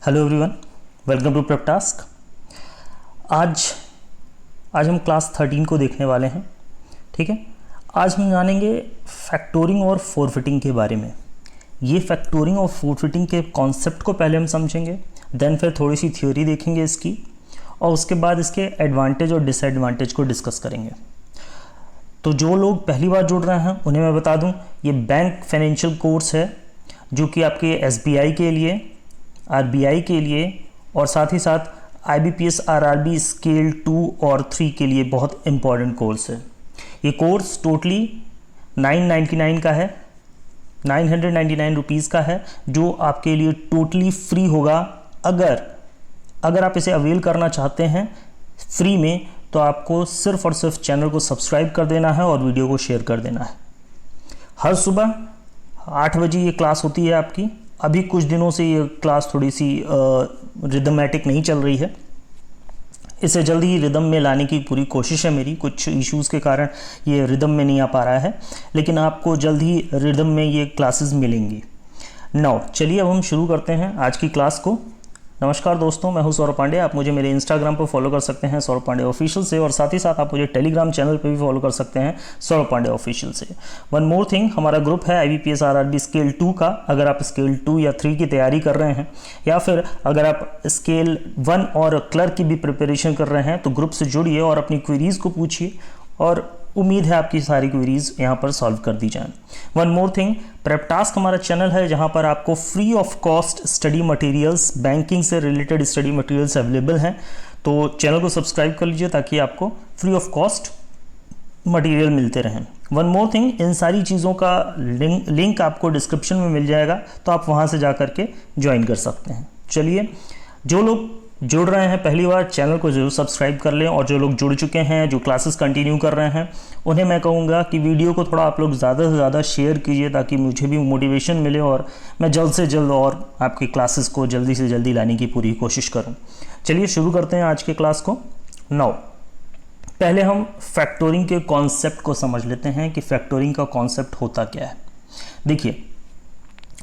Hello everyone, welcome to prep task. आज हम class 13 को देखने वाले हैं। ठीक है, आज हम जानेंगे फैक्टोरिंग और फोरफिटिंग के बारे में। ये फैक्टोरिंग और फोरफिटिंग के कॉन्सेप्ट को पहले हम समझेंगे, देन फिर थोड़ी सी थ्योरी देखेंगे इसकी, और उसके बाद इसके एडवांटेज और डिसएडवांटेज को डिस्कस करेंगे। तो जो लोग पहली बार जुड़ रहे हैं उन्हें मैं बता दूं, ये बैंक फाइनेंशियल कोर्स है जो कि आपके SBI के लिए, RBI के लिए और साथ ही साथ IBPS RRB स्केल 2 और 3 के लिए बहुत इम्पॉर्टेंट कोर्स है। ये कोर्स टोटली 999 का है, 999 रुपीज़ का है, जो आपके लिए टोटली फ्री होगा। अगर आप इसे अवेल करना चाहते हैं फ्री में, तो आपको सिर्फ और सिर्फ चैनल को सब्सक्राइब कर देना है और वीडियो को शेयर कर देना है। हर सुबह 8 बजे ये क्लास होती है आपकी। अभी कुछ दिनों से ये क्लास थोड़ी सी रिदमेटिक नहीं चल रही है, इसे जल्दी ही रिदम में लाने की पूरी कोशिश है मेरी। कुछ इश्यूज़ के कारण ये रिदम में नहीं आ पा रहा है, लेकिन आपको जल्द ही रिदम में ये क्लासेस मिलेंगी। नाउ चलिए अब हम शुरू करते हैं आज की क्लास को। नमस्कार दोस्तों, मैं हूं सौरभ पांडे। आप मुझे मेरे इंस्टाग्राम पर फॉलो कर सकते हैं सौरभ पांडे ऑफिशियल से, और साथ ही साथ आप मुझे टेलीग्राम चैनल पे भी फॉलो कर सकते हैं सौरभ पांडे ऑफिशियल से। वन मोर थिंग, हमारा ग्रुप है IBPS RRB स्केल 2 का। अगर आप स्केल 2 या 3 की तैयारी कर रहे हैं, या फिर अगर आप स्केल 1 और क्लर्क की भी प्रिपरेशन कर रहे हैं, तो ग्रुप से जुड़िए और अपनी क्वेरीज़ को पूछिए, और उम्मीद है आपकी सारी क्वेरीज यहाँ पर सॉल्व कर दी जाए। One more thing, prep task हमारा चैनल है जहाँ पर आपको free of cost study materials, banking से रिलेटेड स्टडी मटेरियल्स अवेलेबल हैं। तो चैनल को सब्सक्राइब कर लीजिए ताकि आपको फ्री ऑफ कॉस्ट मटेरियल मिलते रहें। वन मोर थिंग, इन सारी चीज़ों का लिंक आपको डिस्क्रिप्शन में मिल जाएगा, तो आप वहाँ से जा करके ज्वाइन कर सकते हैं। चलिए, जो लोग जुड़ रहे हैं पहली बार, चैनल को जरूर सब्सक्राइब कर लें, और जो लोग जुड़ चुके हैं, जो क्लासेस कंटिन्यू कर रहे हैं, उन्हें मैं कहूँगा कि वीडियो को थोड़ा आप लोग ज़्यादा से ज़्यादा शेयर कीजिए, ताकि मुझे भी मोटिवेशन मिले और मैं जल्द से जल्द और आपकी क्लासेस को जल्दी से जल्दी लाने की पूरी कोशिश करूँ। चलिए शुरू करते हैं आज के क्लास को। नाउ पहले हम फैक्टोरिंग के कॉन्सेप्ट को समझ लेते हैं कि फैक्टोरिंग का कॉन्सेप्ट होता क्या है। देखिए,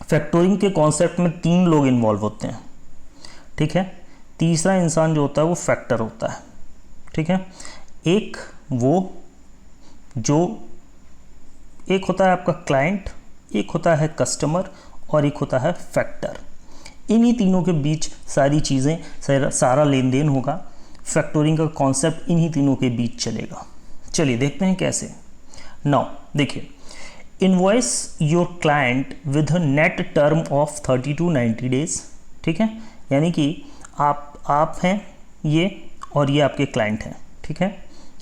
फैक्टोरिंग के कॉन्सेप्ट में 3 लोग इन्वॉल्व होते हैं। ठीक है, तीसरा इंसान जो होता है वो फैक्टर होता है। ठीक है, एक होता है आपका क्लाइंट, एक होता है कस्टमर, और एक होता है फैक्टर। इन्हीं तीनों के बीच सारी चीज़ें, सारा लेन देन होगा। फैक्टोरिंग का कॉन्सेप्ट इन्हीं तीनों के बीच चलेगा। चलिए देखते हैं कैसे। नाउ देखिए, invoice your client with a net term of 30 to 90 days. ठीक है, यानी कि आप हैं ये, और ये आपके क्लाइंट हैं। ठीक है,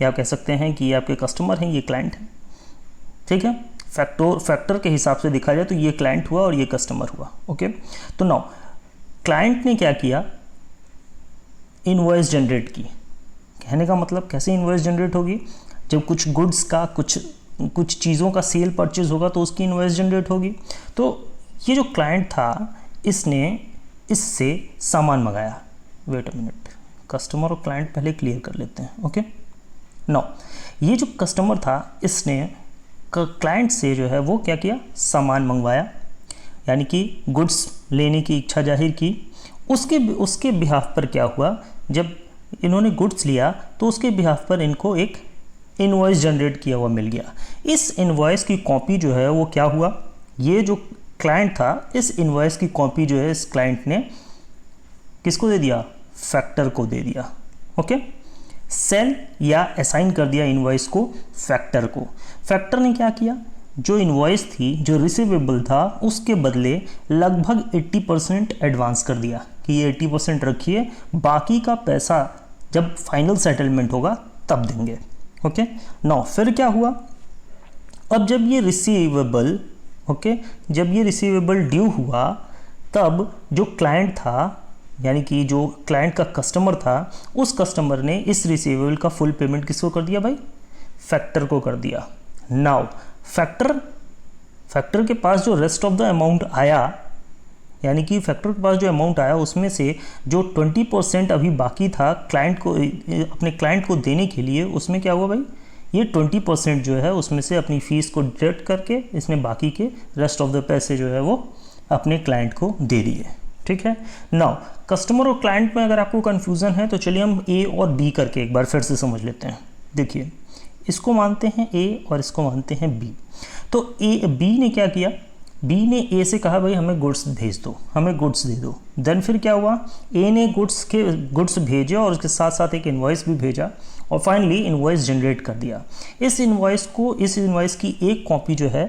या आप कह सकते हैं कि ये आपके कस्टमर हैं, ये क्लाइंट हैं। ठीक है, फैक्टर के हिसाब से देखा जाए तो ये क्लाइंट हुआ और ये कस्टमर हुआ। ओके, तो नाउ क्लाइंट ने क्या किया, इनवॉइस जनरेट की। कहने का मतलब कैसे इनवॉइस जनरेट होगी, जब कुछ गुड्स का, कुछ चीज़ों का सेल परचेज होगा तो उसकी इनवॉइस जनरेट होगी। तो ये जो क्लाइंट था, इसने इससे सामान मंगाया। वेट अ मिनट, कस्टमर और क्लाइंट पहले क्लियर कर लेते हैं। ओके, नाउ ये जो कस्टमर था, इसने क्लाइंट से जो है वो क्या किया, सामान मंगवाया, यानी कि गुड्स लेने की इच्छा जाहिर की। उसके बिहाफ पर क्या हुआ, जब इन्होंने गुड्स लिया तो उसके बिहाफ पर इनको एक इनवॉइस जनरेट किया हुआ मिल गया। इस इनवॉइस की कॉपी जो है वो क्या हुआ, ये जो क्लाइंट था, इस इनवॉइस की कॉपी जो है इस क्लाइंट ने किसको दे दिया, फैक्टर को दे दिया। ओके, सेल या असाइन कर दिया इनवॉइस को फैक्टर को। फैक्टर ने क्या किया, जो इनवॉइस थी, जो रिसीवेबल था, उसके बदले लगभग 80% एडवांस कर दिया कि ये 80% रखिए, बाकी का पैसा जब फाइनल सेटलमेंट होगा तब देंगे। ओके, नाउ फिर क्या हुआ, अब जब ये रिसीवेबल जब ये रिसीवेबल ड्यू हुआ, तब जो क्लाइंट था, यानी कि जो क्लाइंट का कस्टमर था, उस कस्टमर ने इस रिसीवेबल का फुल पेमेंट किसको कर दिया भाई, फैक्टर को कर दिया। नाउ फैक्टर के पास जो रेस्ट ऑफ द अमाउंट आया, यानी कि फैक्टर के पास जो अमाउंट आया उसमें से जो 20% अभी बाकी था क्लाइंट को, अपने क्लाइंट को देने के लिए, उसमें क्या हुआ भाई, ये 20% जो है उसमें से अपनी फ़ीस को डिडक्ट करके इसने बाकी के रेस्ट ऑफ द पैसे जो है वो अपने क्लाइंट को दे दिए। ठीक है। नाउ कस्टमर और क्लाइंट में अगर आपको कन्फ्यूज़न है तो चलिए हम ए और बी करके एक बार फिर से समझ लेते हैं। देखिए, इसको मानते हैं ए और इसको मानते हैं बी। तो बी ने क्या किया, बी ने ए से कहा भाई हमें गुड्स भेज दो, हमें गुड्स दे दो। देन फिर क्या हुआ, ए ने गुड्स भेजे और उसके साथ साथ एक इन्वॉइस भी भेजा और फाइनली इन्वॉइस जनरेट कर दिया। इस इन्वॉइस की एक कॉपी जो है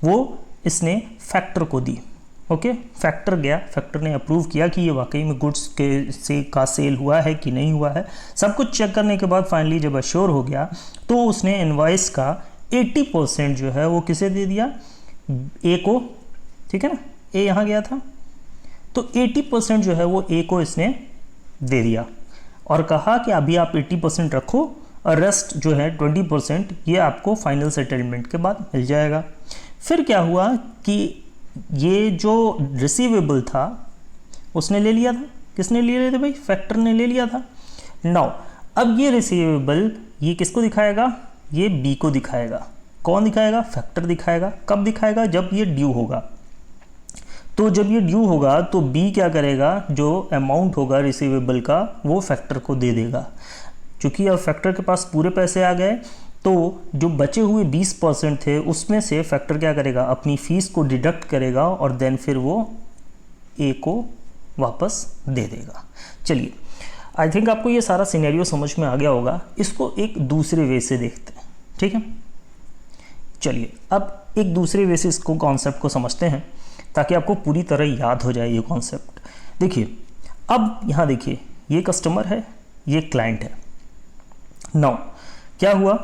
वो इसने फैक्टर को दी। ओके, फैक्टर गया, फैक्टर ने अप्रूव किया कि ये वाकई में गुड्स का सेल हुआ है कि नहीं हुआ है। सब कुछ चेक करने के बाद फाइनली जब अश्योर हो गया तो उसने इन्वॉइस का 80% जो है वो किसे दे दिया, ए को, ठीक है ना, ए यहाँ गया था। तो 80% जो है वो ए को इसने दे दिया और कहा कि अभी आप 80% रखो और रेस्ट जो है 20% ये आपको फाइनल सेटलमेंट के बाद मिल जाएगा। फिर क्या हुआ कि ये जो रिसीवेबल था उसने ले लिया था, किसने ले लिया था भाई, फैक्टर ने ले लिया था। नाउ अब ये रिसीवेबल ये किसको दिखाएगा, ये बी को दिखाएगा। कौन दिखाएगा, फैक्टर दिखाएगा। कब दिखाएगा, जब ये ड्यू होगा। तो जब ये ड्यू होगा तो बी क्या करेगा, जो अमाउंट होगा रिसीवेबल का वो फैक्टर को दे देगा। क्योंकि अब फैक्टर के पास पूरे पैसे आ गए तो जो बचे हुए 20% थे उसमें से फैक्टर क्या करेगा, अपनी फीस को डिडक्ट करेगा और देन फिर वो ए को वापस दे देगा। चलिए, आई थिंक आपको ये सारा सिनेरियो समझ में आ गया होगा। इसको एक दूसरे वे से देखते हैं, ठीक है। चलिए अब एक दूसरे वे से इसको कॉन्सेप्ट को समझते हैं ताकि आपको पूरी तरह याद हो जाए ये कॉन्सेप्ट। देखिए, अब यहाँ देखिए, ये कस्टमर है, ये क्लाइंट है। नाउ क्या हुआ,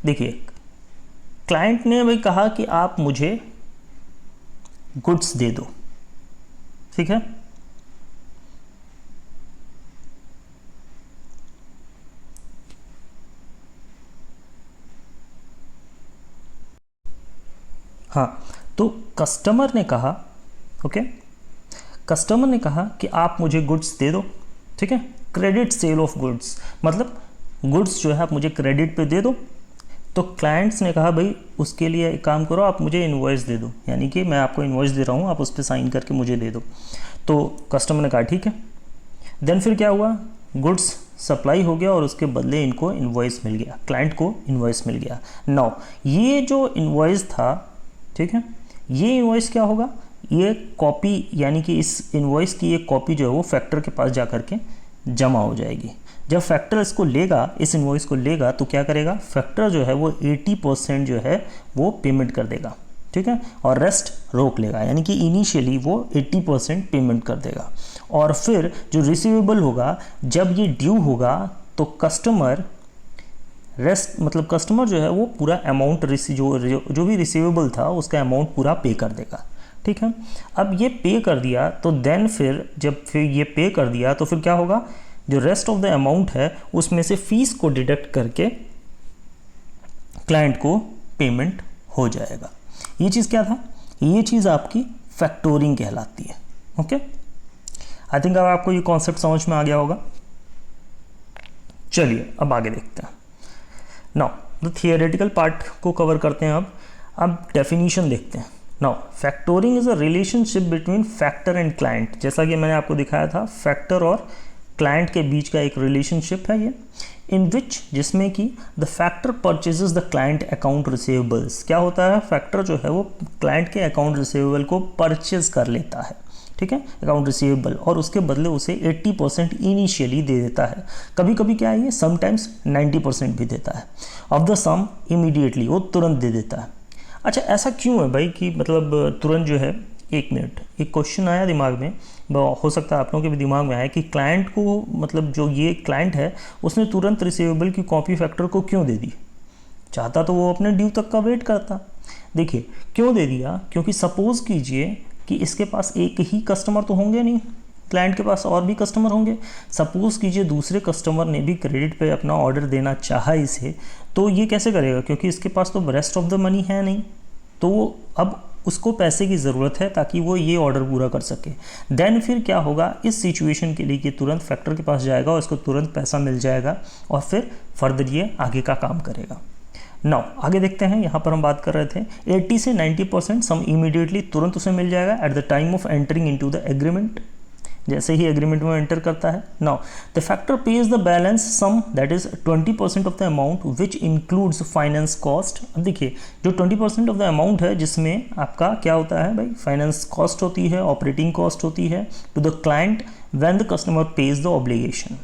देखिए क्लाइंट ने भाई कहा कि आप मुझे गुड्स दे दो, ठीक है। हाँ, तो कस्टमर ने कहा, ओके, कस्टमर ने कहा कि आप मुझे गुड्स दे दो, ठीक है। क्रेडिट सेल ऑफ गुड्स, मतलब गुड्स जो है आप मुझे क्रेडिट पे दे दो। तो क्लाइंट्स ने कहा भाई उसके लिए एक काम करो, आप मुझे इन्वॉइस दे दो, यानी कि मैं आपको इन्वॉइस दे रहा हूँ, आप उस पर साइन करके मुझे दे दो। तो कस्टमर ने कहा ठीक है। देन फिर क्या हुआ, गुड्स सप्लाई हो गया और उसके बदले इनको इन्वॉइस मिल गया, क्लाइंट को इन्वॉइस मिल गया। नाउ ये जो इन्वॉइस था, ठीक है, ये इन्वॉइस क्या होगा, ये कॉपी, यानी कि इस इन्वॉइस की एक कॉपी जो है वो फैक्टर के पास जा करके जमा हो जाएगी। जब फैक्टर इसको लेगा, इस इन्वॉइस को लेगा, तो क्या करेगा, फैक्टर जो है वो 80% जो है वो पेमेंट कर देगा, ठीक है, और रेस्ट रोक लेगा, यानी कि इनिशियली वो 80% पेमेंट कर देगा। और फिर जो रिसीवेबल होगा, जब ये ड्यू होगा तो कस्टमर रेस्ट, मतलब कस्टमर जो है वो पूरा अमाउंट जो भी रिसीवेबल था उसका अमाउंट पूरा पे कर देगा, ठीक है। अब ये पे कर दिया तो देन फिर जब फिर ये पे कर दिया तो फिर क्या होगा, जो रेस्ट ऑफ द अमाउंट है उसमें से फीस को डिडक्ट करके क्लाइंट को पेमेंट हो जाएगा। ये चीज़ क्या था, ये चीज़ आपकी फैक्टोरिंग कहलाती है। ओके, आई थिंक अब आपको ये कॉन्सेप्ट समझ में आ गया होगा। चलिए अब आगे देखते हैं। नाउ द थियोरेटिकल पार्ट को कवर करते हैं। अब डेफिनेशन देखते हैं। Now factoring is a relationship between factor and client. जैसा कि मैंने आपको दिखाया था, फैक्टर और क्लाइंट के बीच का एक रिलेशनशिप है ये, इन विच, जिसमें कि the factor purchases the client account receivables. क्या होता है, फैक्टर जो है वो क्लाइंट के अकाउंट रिसीवेबल को परचेज कर लेता है, ठीक है, अकाउंट रिसीवेबल, और उसके बदले उसे 80% इनिशियली दे देता है। कभी कभी क्या है, ये समटाइम्स 90% भी देता है ऑफ द सम इमीडिएटली, वो तुरंत दे देता है। अच्छा, ऐसा क्यों है भाई कि मतलब तुरंत जो है, एक मिनट, एक क्वेश्चन आया दिमाग में, हो सकता है आप लोगों के भी दिमाग में आया कि क्लाइंट को, मतलब जो ये क्लाइंट है उसने तुरंत रिसीवेबल की कॉपी फैक्टर को क्यों दे दी, चाहता तो वो अपने ड्यू तक का वेट करता। देखिए क्यों दे दिया, क्योंकि सपोज कीजिए कि इसके पास एक ही कस्टमर तो होंगे नहीं, क्लाइंट के पास और भी कस्टमर होंगे। सपोज कीजिए दूसरे कस्टमर ने भी क्रेडिट पे अपना ऑर्डर देना चाहा इसे, तो ये कैसे करेगा, क्योंकि इसके पास तो रेस्ट ऑफ द मनी है नहीं, तो अब उसको पैसे की ज़रूरत है ताकि वो ये ऑर्डर पूरा कर सके। देन फिर क्या होगा, इस सिचुएशन के लिए कि तुरंत फैक्टर के पास जाएगा और इसको तुरंत पैसा मिल जाएगा और फिर फर्दर ये आगे का काम करेगा। नाउ आगे देखते हैं। यहाँ पर हम बात कर रहे थे 80 से 90% सम इमीडिएटली, तुरंत उसे मिल जाएगा at the time of entering into the agreement. जैसे ही एग्रीमेंट में एंटर करता है। Now the factor pays the balance sum that is 20% of the amount which includes finance cost. अब देखिए जो 20% ऑफ द अमाउंट है जिसमें आपका क्या होता है भाई, फाइनेंस कॉस्ट होती है, ऑपरेटिंग कॉस्ट होती है to the client when the customer pays the obligation.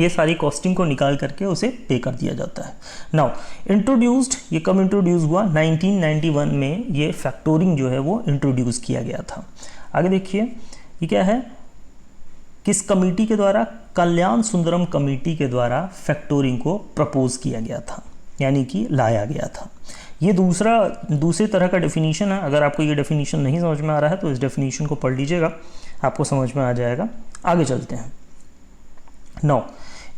ये सारी कॉस्टिंग को निकाल करके उसे पे कर दिया जाता है। नाउ इंट्रोड्यूस्ड, ये कब इंट्रोड्यूस हुआ, 1991 में ये फैक्टोरिंग जो है वो इंट्रोड्यूस किया गया था। आगे देखिए ये क्या है, किस कमेटी के द्वारा, कल्याण सुंदरम कमेटी के द्वारा फैक्टोरिंग को प्रपोज किया गया था, यानी कि लाया गया था। ये दूसरे तरह का डेफिनेशन है। अगर आपको ये डेफिनेशन नहीं समझ में आ रहा है तो इस डेफिनेशन को पढ़ लीजिएगा, आपको समझ में आ जाएगा। आगे चलते हैं। Now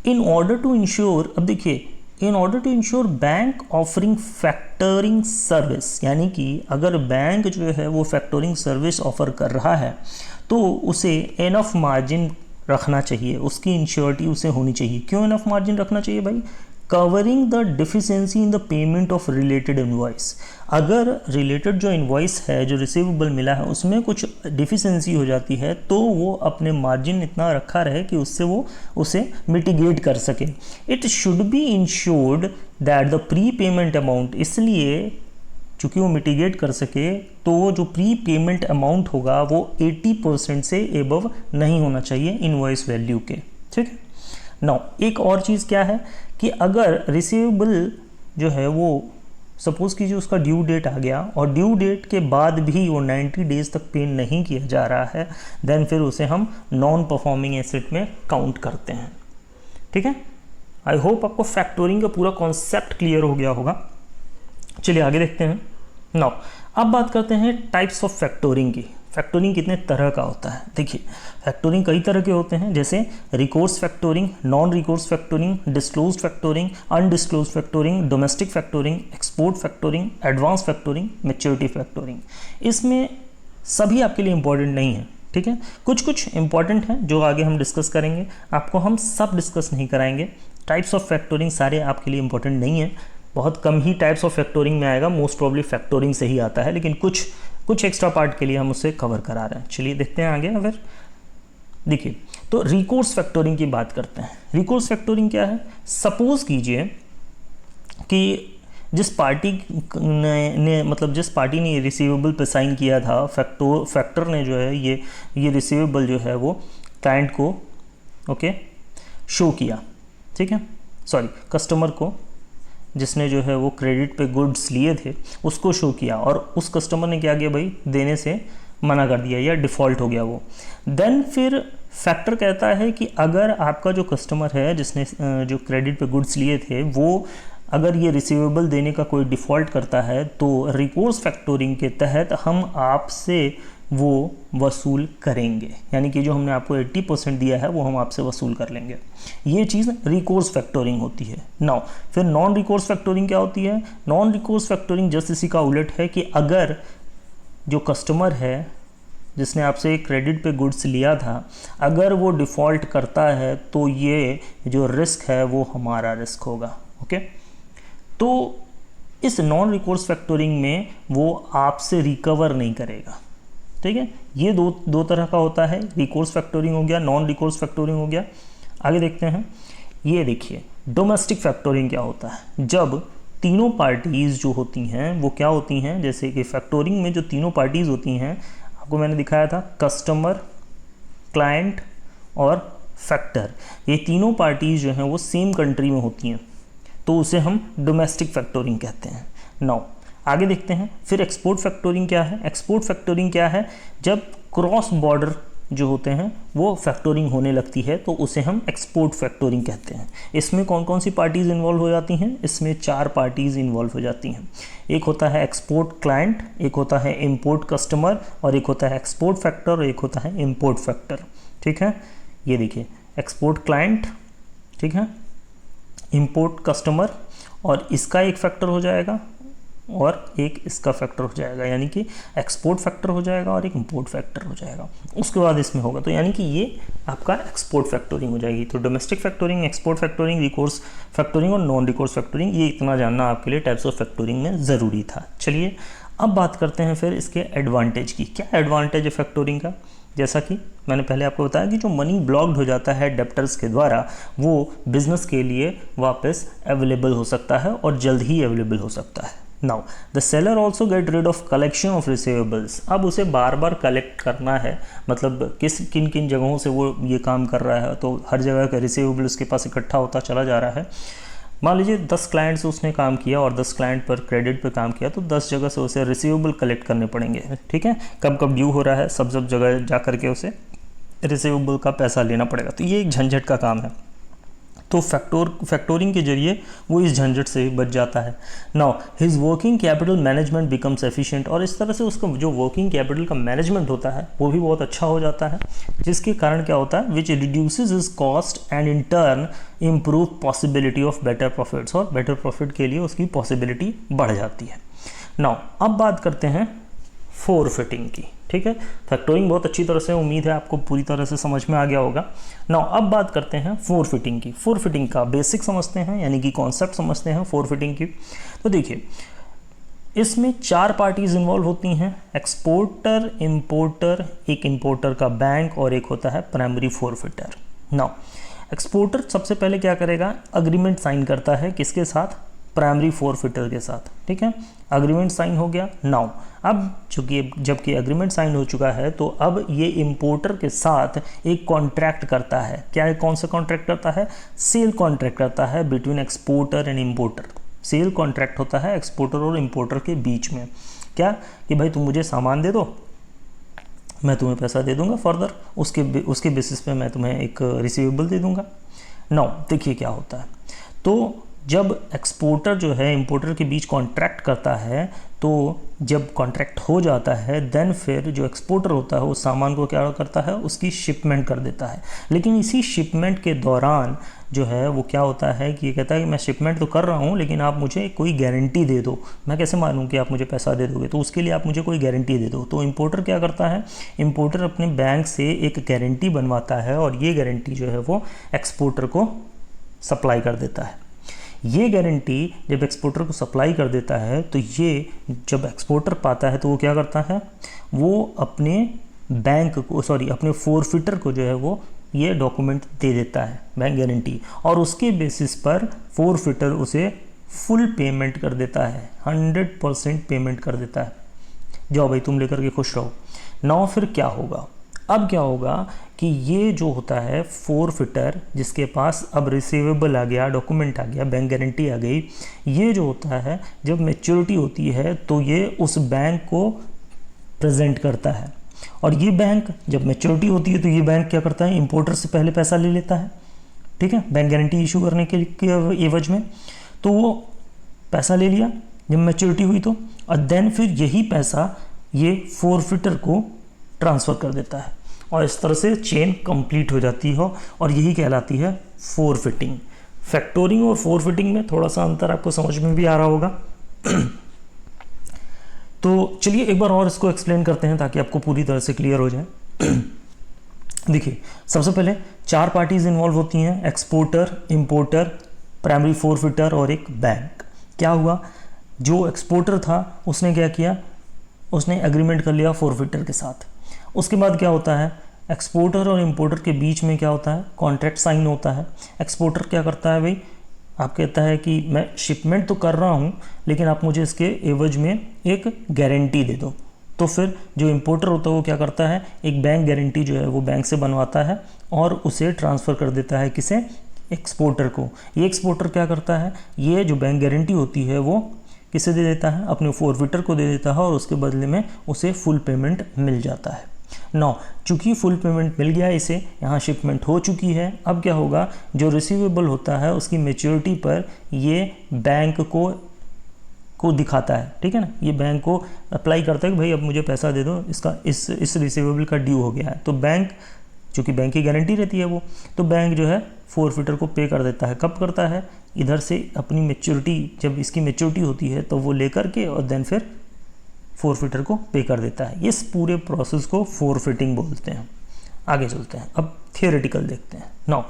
in order to ensure, अब देखिए in order to ensure bank offering factoring service, यानी कि अगर बैंक जो है वो फैक्टरिंग सर्विस ऑफर कर रहा है तो उसे एनफ मार्जिन रखना चाहिए, उसकी इंश्योरिटी उसे होनी चाहिए। क्यों एनफ मार्जिन रखना चाहिए भाई, covering the deficiency in the payment of related invoice. अगर रिलेटेड जो इनवॉइस है, जो रिसीवेबल मिला है, उसमें कुछ डिफिशिएंसी हो जाती है तो वो अपने मार्जिन इतना रखा रहे कि उससे वो उसे मिटिगेट कर सके। It should be insured that the pre payment amount, इसलिए चूँकि वो मिटिगेट कर सके तो जो प्री पेमेंट अमाउंट होगा वो 80% से एबव नहीं होना चाहिए इनवॉइस वैल्यू के। ठीक है। नाउ एक और चीज़ क्या है कि अगर रिसीवेबल जो है वो सपोज कीजिए उसका ड्यू डेट आ गया और ड्यू डेट के बाद भी वो 90 डेज तक पे नहीं किया जा रहा है, देन फिर उसे हम नॉन परफॉर्मिंग एसेट में काउंट करते हैं। ठीक है। आई होप आपको फैक्टोरिंग का पूरा कॉन्सेप्ट क्लियर हो गया होगा। चलिए आगे देखते हैं। नाउ अब बात करते हैं टाइप्स ऑफ फैक्टोरिंग की। फैक्टोरिंग कितने तरह का होता है। देखिए फैक्टोरिंग कई तरह के होते हैं, जैसे recourse factoring, non recourse factoring, disclosed factoring, undisclosed factoring, domestic factoring, export factoring, advance factoring, maturity factoring. इसमें सभी आपके लिए इंपॉर्टेंट नहीं है। ठीक है, कुछ कुछ इंपॉर्टेंट हैं जो आगे हम डिस्कस करेंगे। आपको हम सब डिस्कस नहीं कराएंगे। टाइप्स ऑफ फैक्टोरिंग सारे आपके लिए इंपॉर्टेंट नहीं है, बहुत कम ही टाइप्स ऑफ फैक्टोरिंग में आएगा, मोस्ट प्रॉब्ली फैक्टोरिंग से ही आता है, लेकिन कुछ एक्स्ट्रा पार्ट के लिए हम उसे कवर करा रहे हैं। चलिए देखते हैं आगे। अगर देखिए तो रिकोर्स फैक्टोरिंग की बात करते हैं। रिकोर्स फैक्टोरिंग क्या है, सपोज कीजिए कि जिस पार्टी ने मतलब जिस पार्टी ने रिसीवेबल पे साइन किया था, फैक्टर ने जो है ये रिसीवेबल जो है वो क्लाइंट को शो किया। ठीक है, सॉरी कस्टमर को, जिसने जो है वो क्रेडिट पे गुड्स लिए थे उसको शो किया और उस कस्टमर ने क्या किया भाई, देने से मना कर दिया या डिफ़ॉल्ट हो गया वो। देन फिर फैक्टर कहता है कि अगर आपका जो कस्टमर है जिसने जो क्रेडिट पे गुड्स लिए थे वो अगर ये रिसीवेबल देने का कोई डिफ़ॉल्ट करता है तो रिकोर्स फैक्टोरिंग के तहत हम आपसे वो वसूल करेंगे, यानी कि जो हमने आपको 80% दिया है वो हम आपसे वसूल कर लेंगे। ये चीज़ रिकोर्स फैक्टोरिंग होती है। नाउ फिर नॉन रिकोर्स फैक्टोरिंग क्या होती है। नॉन रिकोर्स फैक्टोरिंग जस्ट इसी का उलट है कि अगर जो कस्टमर है जिसने आपसे क्रेडिट पे गुड्स लिया था, अगर वो डिफ़ॉल्ट करता है तो ये जो रिस्क है वो हमारा रिस्क होगा। ओके, तो इस नॉन रिकोर्स फैक्टोरिंग में वो आपसे रिकवर नहीं करेगा। ठीक है, ये दो तरह का होता है, रिकोर्स फैक्टोरिंग हो गया, नॉन रिकोर्स फैक्टोरिंग हो गया। आगे देखते हैं। ये देखिए डोमेस्टिक फैक्टोरिंग क्या होता है, जब तीनों पार्टीज़ जो होती हैं वो क्या होती हैं, जैसे कि फैक्टोरिंग में जो तीनों पार्टीज़ होती हैं आपको मैंने दिखाया था, कस्टमर, क्लाइंट और फैक्टर, ये तीनों पार्टीज़ जो हैं वो सेम कंट्री में होती हैं तो उसे हम डोमेस्टिक फैक्टोरिंग कहते हैं। नाउ आगे देखते हैं। फिर एक्सपोर्ट फैक्टोरिंग क्या है। एक्सपोर्ट फैक्टोरिंग क्या है, जब क्रॉस बॉर्डर जो होते हैं वो फैक्टोरिंग होने लगती है तो उसे हम एक्सपोर्ट फैक्टोरिंग कहते हैं। इसमें कौन कौन सी पार्टीज़ इन्वॉल्व हो जाती हैं, इसमें 4 पार्टीज़ इन्वॉल्व हो जाती हैं। एक होता है एक्सपोर्ट क्लाइंट, एक होता है इम्पोर्ट कस्टमर और एक होता है एक्सपोर्ट फैक्टर और एक होता है इम्पोर्ट फैक्टर। ठीक है, ये देखिए एक्सपोर्ट क्लाइंट, ठीक है, इम्पोर्ट कस्टमर और इसका एक फैक्टर हो जाएगा और एक इसका फैक्टर हो जाएगा, यानी कि एक्सपोर्ट फैक्टर हो जाएगा और एक इंपोर्ट फैक्टर हो जाएगा। उसके बाद इसमें होगा तो यानी कि ये आपका एक्सपोर्ट फैक्टोरिंग हो जाएगी। तो डोमेस्टिक फैक्टोरिंग, एक्सपोर्ट फैक्टोरिंग, रिकोर्स फैक्टोरिंग और नॉन रिकोर्स फैक्टोरिंग, ये इतना जानना आपके लिए टाइप्स ऑफ फैक्टोरिंग में ज़रूरी था। चलिए अब बात करते हैं फिर इसके एडवांटेज की। क्या एडवांटेज है फैक्टोरिंग का। जैसा कि मैंने पहले आपको बताया कि जो मनी ब्लॉक्ड हो जाता है डेप्टर्स के द्वारा, वो बिजनेस के लिए वापस अवेलेबल हो सकता है और जल्द ही अवेलेबल हो सकता है। Now the seller also get rid of collection of receivables. अब उसे बार बार कलेक्ट करना है, मतलब किन किन जगहों से वो ये काम कर रहा है, तो हर जगह का रिसीवेबल उसके पास इकट्ठा होता चला जा रहा है। मान लीजिए 10 क्लाइंट से उसने काम किया और 10 क्लाइंट पर क्रेडिट पे काम किया, तो 10 जगह से उसे रिसीवेबल कलेक्ट करने पड़ेंगे, ठीक है। कब कब ड्यू हो रहा है, सब जगह जा करके उसे रिसीवेबल का पैसा लेना पड़ेगा। तो ये एक झंझट का काम है। तो फैक्टोरिंग के जरिए वो इस झंझट से बच जाता है। Now his working capital management becomes efficient, और इस तरह से उसका जो वर्किंग कैपिटल का मैनेजमेंट होता है वो भी बहुत अच्छा हो जाता है, जिसके कारण क्या होता है, which reduces his cost and in turn improve possibility of better profits, और बेटर प्रॉफिट के लिए उसकी पॉसिबिलिटी बढ़ जाती है। नाउ अब बात करते हैं फोरफिटिंग की, ठीक है। फैक्टोरिंग बहुत अच्छी तरह से, उम्मीद है आपको पूरी तरह से समझ में आ गया होगा। नाउ अब बात करते हैं फोरफिटिंग की। फोरफिटिंग का बेसिक समझते हैं, यानी कि कॉन्सेप्ट समझते हैं फोरफिटिंग की। तो देखिए, इसमें 4 पार्टीज इन्वॉल्व होती हैं, एक्सपोर्टर, इंपोर्टर, एक इंपोर्टर का बैंक, और एक होता है प्राइमरी फोरफिटर। नाउ एक्सपोर्टर सबसे पहले क्या करेगा, अग्रीमेंट साइन करता है, किसके साथ, प्राइमरी फोरफिटर के साथ, ठीक है। अग्रीमेंट साइन हो गया। नाउ अब चूंकि जबकि एग्रीमेंट साइन हो चुका है, तो अब ये इंपोर्टर के साथ एक कॉन्ट्रैक्ट करता है। क्या है, कौन सा कॉन्ट्रैक्ट करता है, सेल कॉन्ट्रैक्ट करता है between exporter and importer. Sale contract होता है एक्सपोर्टर और इंपोर्टर के बीच में। क्या कि भाई तुम मुझे सामान दे दो, मैं तुम्हें पैसा दे दूंगा फर्दर, उसके बेसिस पे मैं तुम्हें एक रिसीवेबल दे दूंगा। नाउ देखिए क्या होता है, तो जब एक्सपोर्टर जो है इंपोर्टर के बीच कॉन्ट्रैक्ट करता है, तो जब कॉन्ट्रैक्ट हो जाता है, देन फिर जो एक्सपोर्टर होता है उस सामान को क्या करता है, उसकी शिपमेंट कर देता है। लेकिन इसी शिपमेंट के दौरान जो है वो क्या होता है कि ये कहता है कि मैं शिपमेंट तो कर रहा हूँ, लेकिन आप मुझे कोई गारंटी दे दो। मैं कैसे मानूँ कि आप मुझे पैसा दे दोगे, तो उसके लिए आप मुझे कोई गारंटी दे दो। तो इंपोर्टर क्या करता है, इंपोर्टर अपने बैंक से एक गारंटी बनवाता है, और ये गारंटी जो है वो एक्सपोर्टर को सप्लाई कर देता है। ये गारंटी जब एक्सपोर्टर को सप्लाई कर देता है, तो ये जब एक्सपोर्टर पाता है तो वो क्या करता है, वो अपने बैंक को अपने फोरफिटर को जो है वो ये डॉक्यूमेंट दे देता है, बैंक गारंटी, और उसके बेसिस पर फोरफिटर उसे फुल पेमेंट कर देता है, 100% पेमेंट कर देता है। जाओ भाई तुम लेकर के खुश रहो। नाउ फिर क्या होगा, अब क्या होगा कि ये जो होता है फोरफिटर, जिसके पास अब रिसीवेबल आ गया, डॉक्यूमेंट आ गया, बैंक गारंटी आ गई, ये जो होता है जब मैच्योरिटी होती है तो ये उस बैंक को प्रेजेंट करता है। और ये बैंक जब मैच्योरिटी होती है तो ये बैंक क्या करता है, इंपोर्टर से पहले पैसा ले लेता है, ठीक है, बैंक गारंटी इशू करने के एवज में। तो वो पैसा ले लिया जब मैच्योरिटी हुई तो, और देन फिर यही पैसा ये फोरफिटर को ट्रांसफ़र कर देता है, और इस तरह से चेन कंप्लीट हो जाती हो, और यही कहलाती है फोरफिटिंग। फैक्टोरिंग और फोरफिटिंग में थोड़ा सा अंतर आपको समझ में भी आ रहा होगा। तो चलिए एक बार और इसको एक्सप्लेन करते हैं ताकि आपको पूरी तरह से क्लियर हो जाए। देखिए, सबसे पहले 4 पार्टीज इन्वॉल्व होती हैं, एक्सपोर्टर, इंपोर्टर, प्राइमरी फोरफिटर और एक बैंक। क्या हुआ, जो एक्सपोर्टर था उसने क्या किया, उसने एग्रीमेंट कर लिया फोरफिटर के साथ। उसके बाद क्या होता है, एक्सपोर्टर और इंपोर्टर के बीच में क्या होता है, कॉन्ट्रैक्ट साइन होता है। एक्सपोर्टर क्या करता है भाई, आप कहता है कि मैं शिपमेंट तो कर रहा हूँ, लेकिन आप मुझे इसके एवज में एक गारंटी दे दो। तो फिर जो इंपोर्टर होता है वो क्या करता है, एक बैंक गारंटी जो है वो बैंक से बनवाता है और उसे ट्रांसफ़र कर देता है, किसे, एक्सपोर्टर को। ये एक्सपोर्टर क्या करता है, ये जो बैंक गारंटी होती है वो किसे दे देता है, अपने फोरफिटर को दे देता है, और उसके बदले में उसे फुल पेमेंट मिल जाता है। नौ, चूँकि फुल पेमेंट मिल गया इसे, यहाँ शिपमेंट हो चुकी है, अब क्या होगा, जो रिसीवेबल होता है उसकी मैच्योरिटी पर ये बैंक को दिखाता है, ठीक है ना, ये बैंक को अप्लाई करता है कि भाई अब मुझे पैसा दे दो, इसका इस रिसीवेबल का ड्यू हो गया है। तो बैंक, चूँकि बैंक की गारंटी रहती है वो, तो बैंक जो है फोरफिटर को पे कर देता है। कब करता है, इधर से अपनी मैच्योरिटी, जब इसकी मैच्योरिटी होती है तो वो लेकर के और देन फिर फोरफिटर को पे कर देता है। इस पूरे प्रोसेस को फोरफिटिंग बोलते हैं। आगे चलते हैं, अब थियोरेटिकल देखते हैं। Now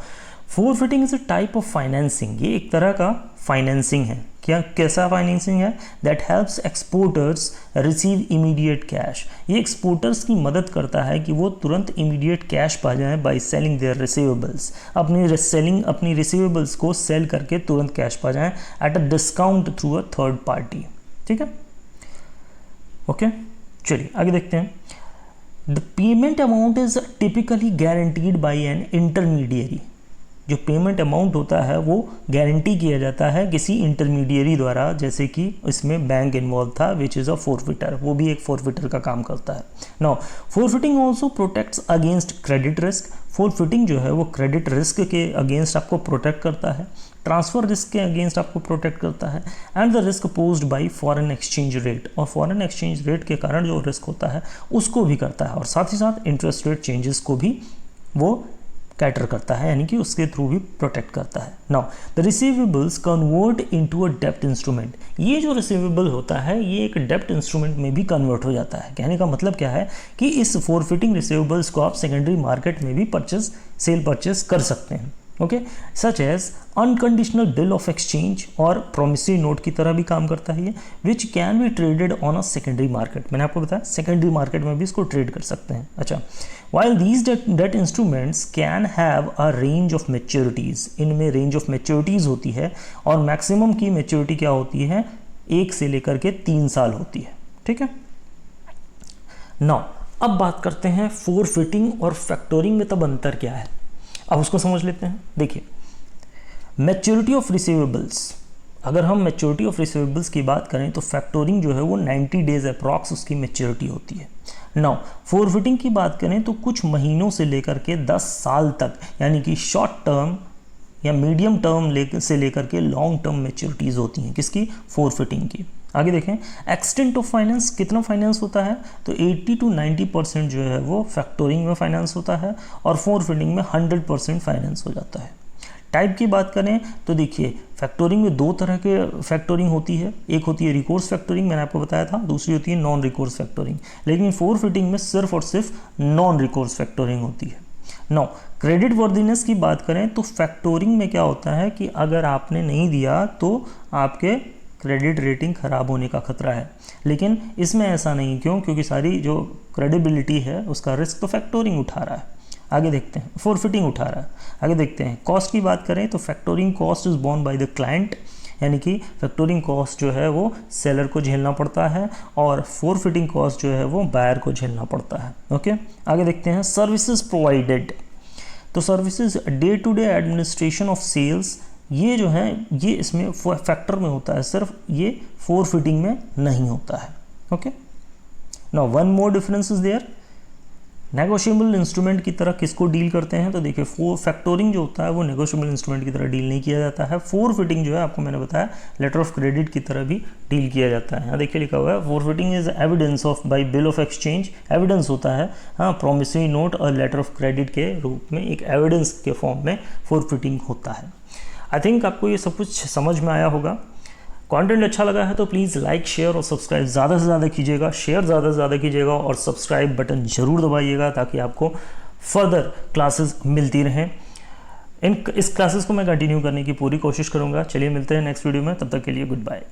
forfeiting is a type of financing, ये एक तरह का फाइनेंसिंग है। क्या कैसा फाइनेंसिंग है? That helps exporters receive immediate cash, ये एक्सपोर्टर्स की मदद करता है कि वो तुरंत इमीडिएट कैश पा जाएं बाय सेलिंग देयर रिसीवेबल्स, अपनी रिसीवेबल्स को सेल करके तुरंत कैश पा जाएं at a discount through a third party. ठीक है, ओके, चलिए आगे देखते हैं। The payment amount is typically guaranteed bye N intermediary, जो पेमेंट अमाउंट होता है वो गारंटी किया जाता है किसी इंटरमीडियरी द्वारा, जैसे कि इसमें बैंक इन्वॉल्व था विच इज़ अ फोरफिटर, वो भी एक फोरफिटर का काम करता है। Now forfeiting also protects against credit risk, forfeiting जो है वो क्रेडिट रिस्क के अगेंस्ट आपको प्रोटेक्ट करता है, ट्रांसफ़र रिस्क के अगेंस्ट आपको प्रोटेक्ट करता है, and the risk posed by foreign exchange rate, और फॉरेन एक्सचेंज रेट के कारण जो रिस्क होता है उसको भी करता है, और साथ ही साथ इंटरेस्ट रेट चेंजेस को भी वो कैटर करता है, यानी कि उसके थ्रू भी प्रोटेक्ट करता है। Now the receivables convert into a डेप्ट इंस्ट्रूमेंट, ये जो रिसीवेबल होता है ये एक डेप्ट इंस्ट्रूमेंट में भी कन्वर्ट हो जाता है। कहने का मतलब क्या है कि इस फोरफिटिंग रिसीवेबल्स को आप सेकेंडरी मार्केट में भी सेल परचेज कर सकते हैं। Okay, such as unconditional bill of exchange, और प्रोमिसरी नोट की तरह भी काम करता है ये, which can be traded on a secondary market, मैंने आपको बताया सेकेंडरी मार्केट में भी इसको ट्रेड कर सकते हैं। अच्छा, while these debt instruments can have a range of maturities, इनमें रेंज ऑफ मैच्योरिटीज़ होती है, और मैक्सिमम की मैच्योरिटी क्या होती है, 1 से लेकर के 3 साल होती है। ठीक है, नाउ अब बात करते हैं फोरफिटिंग और फैक्टोरिंग में तब अंतर क्या है, अब उसको समझ लेते हैं। देखिए, मैच्योरिटी ऑफ रिसीवेबल्स, अगर हम मैच्योरिटी ऑफ रिसीवेबल्स की बात करें तो फैक्टोरिंग जो है वो 90 डेज अप्रॉक्स उसकी मैच्योरिटी होती है। नाउ फोरफिटिंग की बात करें तो कुछ महीनों से लेकर के 10 साल तक, यानी कि शॉर्ट टर्म या मीडियम टर्म से लेकर के लॉन्ग टर्म मैच्योरिटीज़ होती हैं किसकी, फोरफिटिंग की। आगे देखें, एक्सटेंट ऑफ फाइनेंस, कितना फाइनेंस होता है, तो 80 to 90% जो है वो फैक्टोरिंग में फाइनेंस होता है, और फोरफिटिंग में 100% फाइनेंस हो जाता है। टाइप की बात करें तो देखिए, फैक्टोरिंग में 2 तरह के फैक्टोरिंग होती है, एक होती है रिकोर्स फैक्टोरिंग, मैंने आपको बताया था, दूसरी होती है नॉन रिकोर्स फैक्टोरिंग। लेकिन फोरफिटिंग में सिर्फ और सिर्फ नॉन रिकोर्स फैक्टोरिंग होती है। नाउ क्रेडिट वर्दीनेस की बात करें तो फैक्टोरिंग में क्या होता है कि अगर आपने नहीं दिया तो आपके क्रेडिट रेटिंग ख़राब होने का खतरा है, लेकिन इसमें ऐसा नहीं। क्यों? क्योंकि सारी जो क्रेडिबिलिटी है उसका रिस्क तो फैक्टोरिंग उठा रहा है। आगे देखते हैं, फोरफिटिंग उठा रहा है। आगे देखते हैं, कॉस्ट की बात करें तो factoring cost is borne by the client, यानी कि फैक्टोरिंग कॉस्ट जो है वो सेलर को झेलना पड़ता है, और फोरफिटिंग कॉस्ट जो है वो बायर को झेलना पड़ता है। ओके, आगे देखते हैं, सर्विसेज प्रोवाइडेड, तो services day to day administration of sales, ये जो है ये इसमें फैक्टर में होता है, सिर्फ ये फोरफिटिंग में नहीं होता है। Okay, now one more difference is there, negotiable instrument की तरह किसको डील करते हैं, तो देखिए फैक्टोरिंग जो होता है वो नेगोशिएबल इंस्ट्रूमेंट की तरह डील नहीं किया जाता है। फोरफिटिंग जो है आपको मैंने बताया लेटर ऑफ क्रेडिट की तरह भी डील किया जाता है। यहाँ देखिए लिखा हुआ है, forfeiting is evidence of by bill of exchange, evidence होता है, हाँ, प्रोमिसरी नोट और लेटर ऑफ क्रेडिट के रूप में एक एविडेंस के फॉर्म में फोरफिटिंग होता है। आई थिंक आपको ये सब कुछ समझ में आया होगा। कंटेंट अच्छा लगा है तो प्लीज़ लाइक, शेयर और सब्सक्राइब ज़्यादा से ज़्यादा कीजिएगा, शेयर ज़्यादा से ज़्यादा कीजिएगा, और सब्सक्राइब बटन ज़रूर दबाइएगा ताकि आपको फर्दर क्लासेस मिलती रहें। इस क्लासेस को मैं कंटिन्यू करने की पूरी कोशिश करूँगा। चलिए मिलते हैं नेक्स्ट वीडियो में, तब तक के लिए गुड बाय।